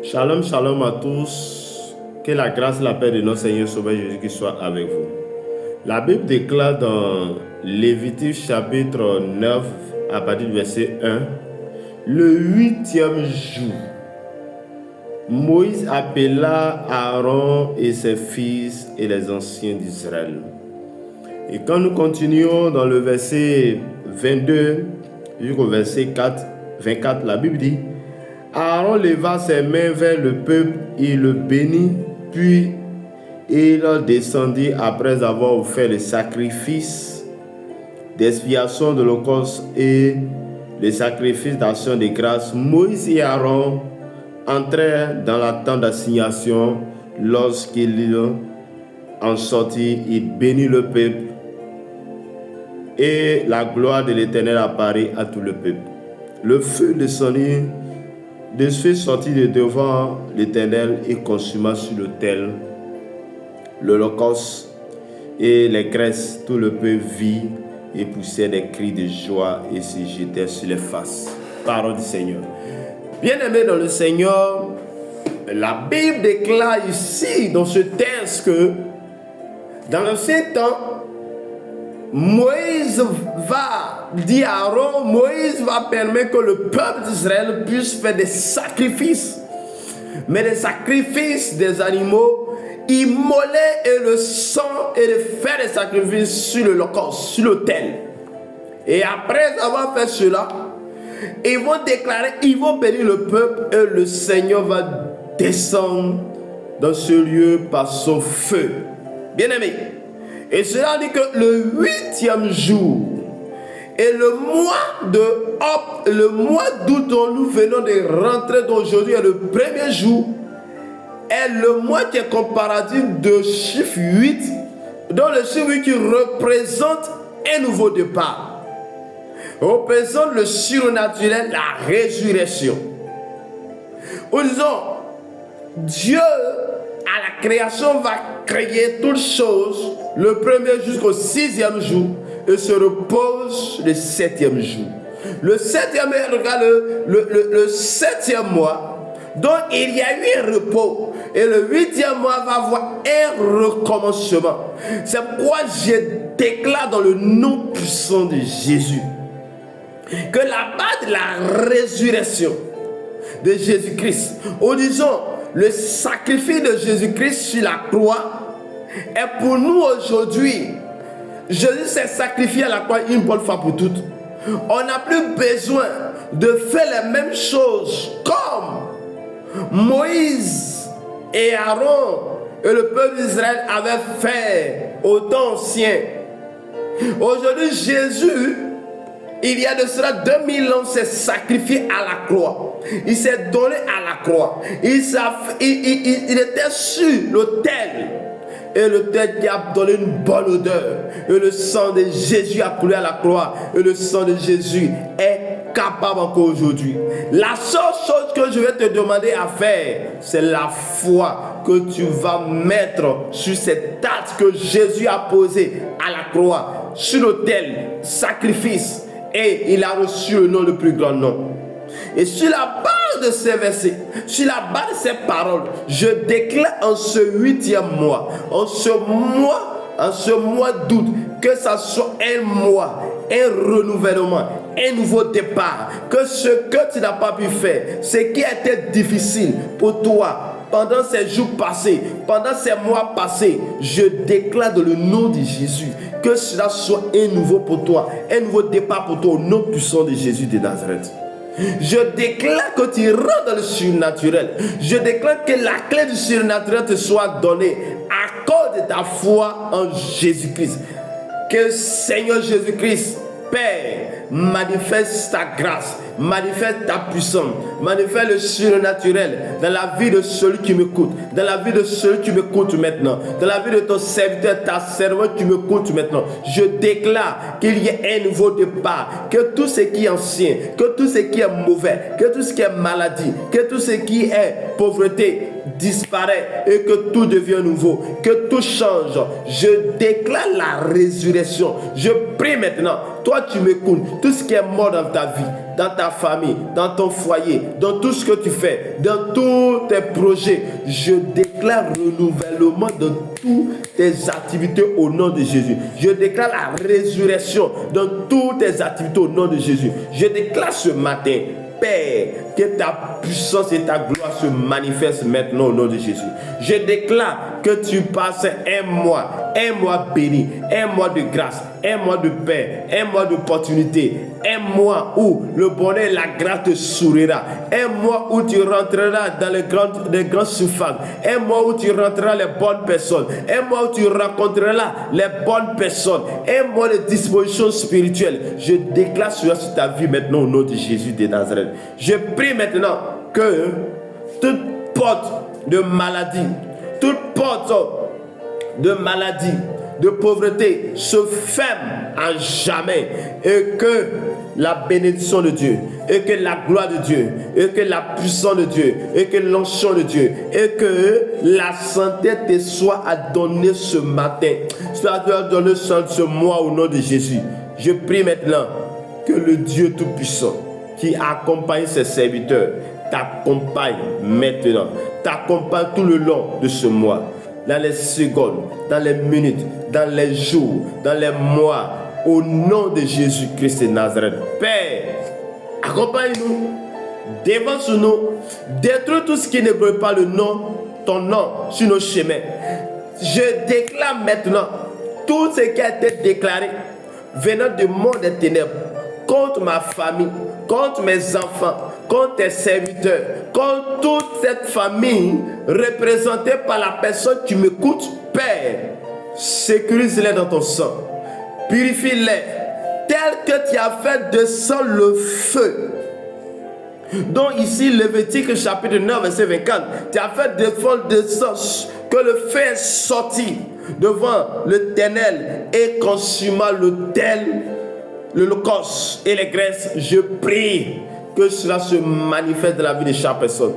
Shalom, shalom à tous. Que la grâce et la paix de notre Seigneur Sauveur Jésus-Christ soit avec vous. La Bible déclare dans Lévitique chapitre 9, à partir du verset 1, le 8e jour, Moïse appela Aaron et ses fils et les anciens d'Israël. Et quand nous continuons dans le verset 22 jusqu'au verset 24, la Bible dit: Aaron leva ses mains vers le peuple, il le bénit, puis il descendit après avoir offert le sacrifice d'expiation de l'Holocauste et le sacrifice d'action de grâce. Moïse et Aaron entrèrent dans la tente d'assignation. Lorsqu'ils en sortirent, il bénit le peuple et la gloire de l'Éternel apparut à tout le peuple. Le feu descendit. Le feu sortit de devant l'Éternel et consuma sur l'autel l'Holocauste et les graisses. Tout le peuple vit et poussait des cris de joie et se jetait sur les faces. Parole du Seigneur. Bien-aimés dans le Seigneur, la Bible déclare ici dans ce texte que dans l'ancien temps, Moïse va dire à Aaron, Moïse va permettre que le peuple d'Israël puisse faire des sacrifices, mais des sacrifices des animaux, immoler et le sang et de faire des sacrifices sur le l'Holocauste, sur l'autel. Et après avoir fait cela, ils vont déclarer, ils vont bénir le peuple et le Seigneur va descendre dans ce lieu par son feu. Bien-aimés, et cela dit que le 8e jour et le mois d'août dont nous venons de rentrer d'aujourd'hui est le premier jour, est le mois qui est comparatif de chiffre 8, dont le chiffre 8 qui représente un nouveau départ, représente le surnaturel, la résurrection. Nous disons, Dieu à la création va créer toutes choses le premier jusqu'au 6e jour et se repose le 7e jour. Le 7e est, regarde, le 7e mois, donc il y a eu un repos et le 8e mois va avoir un recommencement. C'est pourquoi je déclare dans le nom puissant de Jésus que la base de la résurrection de Jésus-Christ, ou disons le sacrifice de Jésus-Christ sur la croix, est pour nous aujourd'hui. Jésus s'est sacrifié à la croix une bonne fois pour toutes. On n'a plus besoin de faire les mêmes choses comme Moïse et Aaron et le peuple d'Israël avaient fait au temps ancien. Aujourd'hui, Jésus, il y a de cela 2000 ans, s'est sacrifié à la croix. Il s'est donné à la croix. Il était sur l'autel. Et l'autel qui a donné une bonne odeur. Et le sang de Jésus a coulé à la croix. Et le sang de Jésus est capable encore aujourd'hui. La seule chose que je vais te demander à faire, c'est la foi que tu vas mettre sur cette tâche que Jésus a posée à la croix, sur l'autel, sacrifice. Et il a reçu le nom, le plus grand nom. Et sur la base de ces versets, sur la base de ces paroles, je déclare en ce 8e mois, en ce mois d'août, que ça soit un mois, un renouvellement, un nouveau départ. Que ce que tu n'as pas pu faire, ce qui a été difficile pour toi pendant ces jours passés, pendant ces mois passés, je déclare dans le nom de Jésus que cela soit un nouveau pour toi, un nouveau départ pour toi au nom puissant de Jésus de Nazareth. Je déclare que tu rentres dans le surnaturel. Je déclare que la clé du surnaturel te soit donnée à cause de ta foi en Jésus-Christ. Que Seigneur Jésus-Christ, Père, manifeste ta grâce, manifeste ta puissance, manifeste le surnaturel dans la vie de celui qui m'écoute, dans la vie de celui qui m'écoute maintenant, dans la vie de ton serviteur, ta servante qui m'écoute maintenant. Je déclare qu'il y ait un nouveau départ, que tout ce qui est ancien, que tout ce qui est mauvais, que tout ce qui est maladie, que tout ce qui est pauvreté disparaît et que tout devient nouveau, que tout change. Je déclare la résurrection. Je prie maintenant, toi tu m'écoutes, tout ce qui est mort dans ta vie, dans ta famille, dans ton foyer, dans tout ce que tu fais, dans tous tes projets. Je déclare renouvellement dans toutes tes activités au nom de Jésus. Je déclare la résurrection dans toutes tes activités au nom de Jésus. Je déclare ce matin, Père, que ta puissance et ta gloire se manifestent maintenant au nom de Jésus. Je déclare que tu passes un mois béni, un mois de grâce, un mois de paix, un mois d'opportunité, un mois où le bonheur et la grâce te sourira, un mois où tu rentreras dans les grands surfaces, un mois où tu rentreras les bonnes personnes, un mois où tu rencontreras les bonnes personnes, un mois de disposition spirituelle. Je déclare cela sur ta vie maintenant au nom de Jésus de Nazareth. Je prie maintenant que toute porte de maladie, de pauvreté se ferme à jamais, et que la bénédiction de Dieu, et que la gloire de Dieu, et que la puissance de Dieu, et que l'onction de Dieu, et que la santé te soit à donner ce matin, soit à donner ce mois au nom de Jésus. Je prie maintenant que le Dieu Tout-Puissant qui accompagne ses serviteurs t'accompagne maintenant, t'accompagne tout le long de ce mois, dans les secondes, dans les minutes, dans les jours, dans les mois, au nom de Jésus-Christ de Nazareth. Père, accompagne-nous, dévance-nous, détruis tout ce qui ne veut pas ton nom sur nos chemins. Je déclare maintenant tout ce qui a été déclaré venant du monde des ténèbres contre ma famille, contre mes enfants, contre tes serviteurs, contre toute cette famille représentée par la personne qui m'écoute. Père, sécurise-les dans ton sang, purifie-les tel que tu as fait descendre le feu. Donc ici, Lévitique chapitre 9 verset 24, tu as fait descendre que le feu est sorti devant l'Éternel et consuma l'holocauste et les graisses. Je prie que cela se manifeste dans la vie de chaque personne.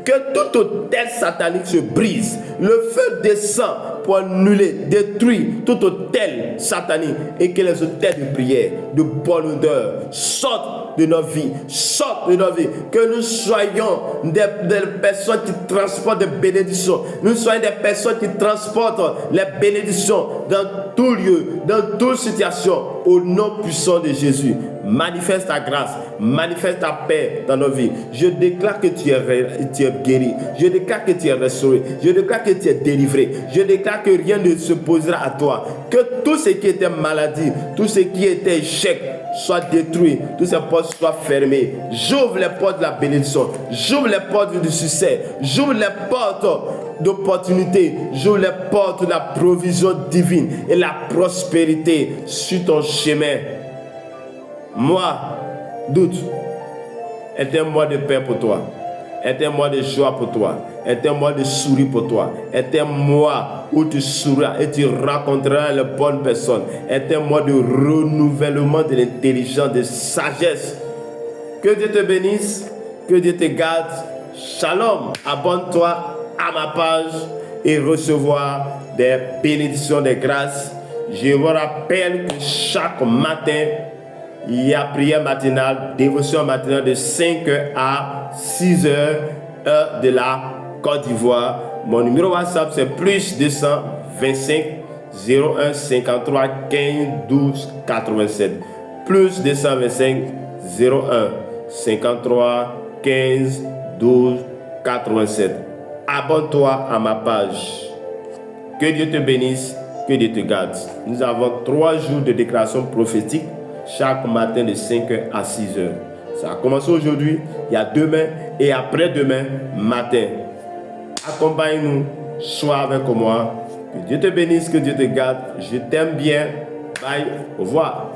Que tout autel satanique se brise. Le feu descend pour annuler, détruire tout autel satanique, et que les autels de prière, de bonne odeur sortent de nos vies. Sortent de nos vies. Que nous soyons des personnes qui transportent des bénédictions. Nous soyons des personnes qui transportent les bénédictions dans tout lieu, dans toute situation, au nom puissant de Jésus. Manifeste ta grâce, manifeste ta paix dans nos vies. Je déclare que tu es guéri. Je déclare que tu es restauré. Je déclare que tu es délivré. Je déclare que rien ne se posera à toi. Que tout ce qui était maladie, tout ce qui était échec soit détruit. Toutes ces portes soient fermées. J'ouvre les portes de la bénédiction. J'ouvre les portes du succès. J'ouvre les portes d'opportunité. J'ouvre les portes de la provision divine et la prospérité sur ton chemin. Moi, doute, est un mois de paix pour toi, est un mois de joie pour toi, est un mois de sourire pour toi, est un mois où tu souriras et tu rencontreras les bonnes personnes, est un mois de renouvellement de l'intelligence, de sagesse. Que Dieu te bénisse, que Dieu te garde. Shalom, abonne-toi à ma page et recevoir des bénédictions, des grâces. Je vous rappelle que chaque matin, il y a prière matinale, dévotion matinale de 5h à 6h, heure de la Côte d'Ivoire. Mon numéro WhatsApp c'est plus 225 01 53 15 12 87. Plus 225 01 53 15 12 87. Abonne-toi à ma page. Que Dieu te bénisse, que Dieu te garde. Nous avons 3 jours de déclaration prophétique chaque matin de 5h à 6h. Ça a commencé aujourd'hui, il y a demain et après-demain matin. Accompagne-nous, sois avec moi. Que Dieu te bénisse, que Dieu te garde. Je t'aime bien. Bye, au revoir.